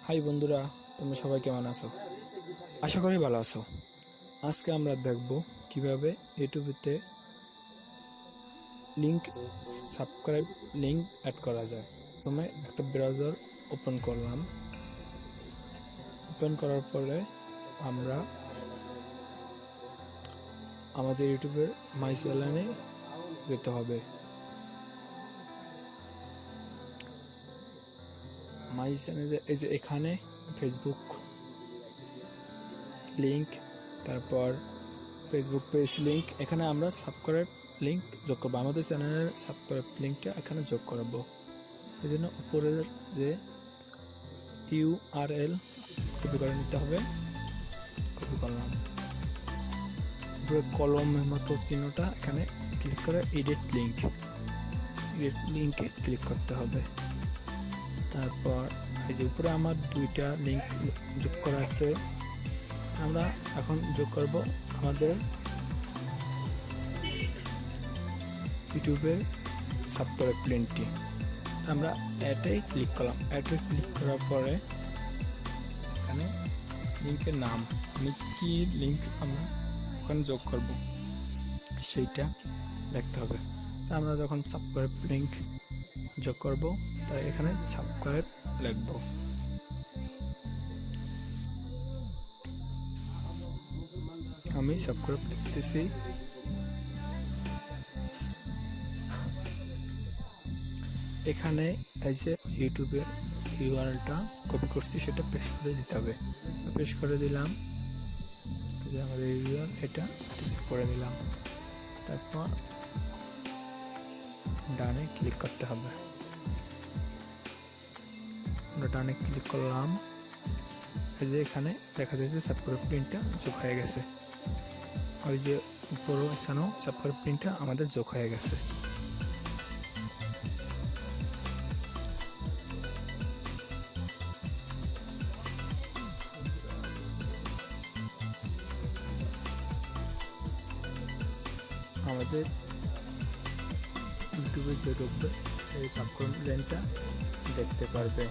High বন্ধুরা, তোমরা সবাই কেমন আছো? আশা করি ভালো আছো। আজকে আমরা দেখব কিভাবে ইউটিউবেতে লিংক সাবস্ক্রাইব লিংক অ্যাড করা যায়। প্রথমে একটা ব্রাউজার ওপেন করলাম। ওপেন করার পরে আমরা আমাদের ইউটিউবের মাই চ্যানেলে যেতে হবে। মাই চ্যানেলে এই যে এখানে ফেসবুক লিংক, তারপর ফেসবুক পেজ লিংক, এখানে আমরা সাবস্ক্রাইব লিংক যোগ করবো। আমাদের চ্যানেলের সাবস্ক্রাইব লিংকটা এখানে যোগ করবো। এই জন্য উপরের যে ইউআরএল কপি করে নিতে হবে। কপি করলাম, উপরে কলমের মতো চিহ্নটা এখানে ক্লিক করে এডিট লিঙ্কে ক্লিক করতে হবে। তারপর এই যে উপরে আমার দুইটা লিঙ্ক যোগ করা আছে, আমরা এখন যোগ করব আমাদের ইউটিউবের সাবস্ক্রাইব লিঙ্কটি। আমরা অ্যাডে ক্লিক করলাম। অ্যাডে ক্লিক করার পরে এখানে লিঙ্কের নাম, মানে কি লিঙ্ক আমরা ওখানে যোগ করব সেইটা লিখতে হবে। তা আমরা যখন সাবস্ক্রাইব লিঙ্ক যোগ করব, তাই এখানে সাবস্ক্রাইব লিখব। আমি সাবস্ক্রাইব লিখতেছি। এখানে এই যে ইউটিউবের ইউআরএলটা কপি করছি সেটা পেস্ট করে দিতে হবে। পেস্ট করে দিলাম, যে আমাদের ইউআরএল এটা সেভ করে দিলাম। তারপর ডানে ক্লিক করতে হবে। আমরা ডানে ক্লিক করলাম। এই যে এখানে দেখা যাচ্ছে সাবস্ক্রাইব লিঙ্কটা যোগ হয়ে গেছে। ওই যে উপরও এখানেও সাবস্ক্রাইব লিঙ্কটা আমাদের যোগ হয়ে গেছে। আমাদের ইউটিউবে যে ঢুকবে এই সাবস্ক্রাইব লিঙ্কটা দেখতে পারবে।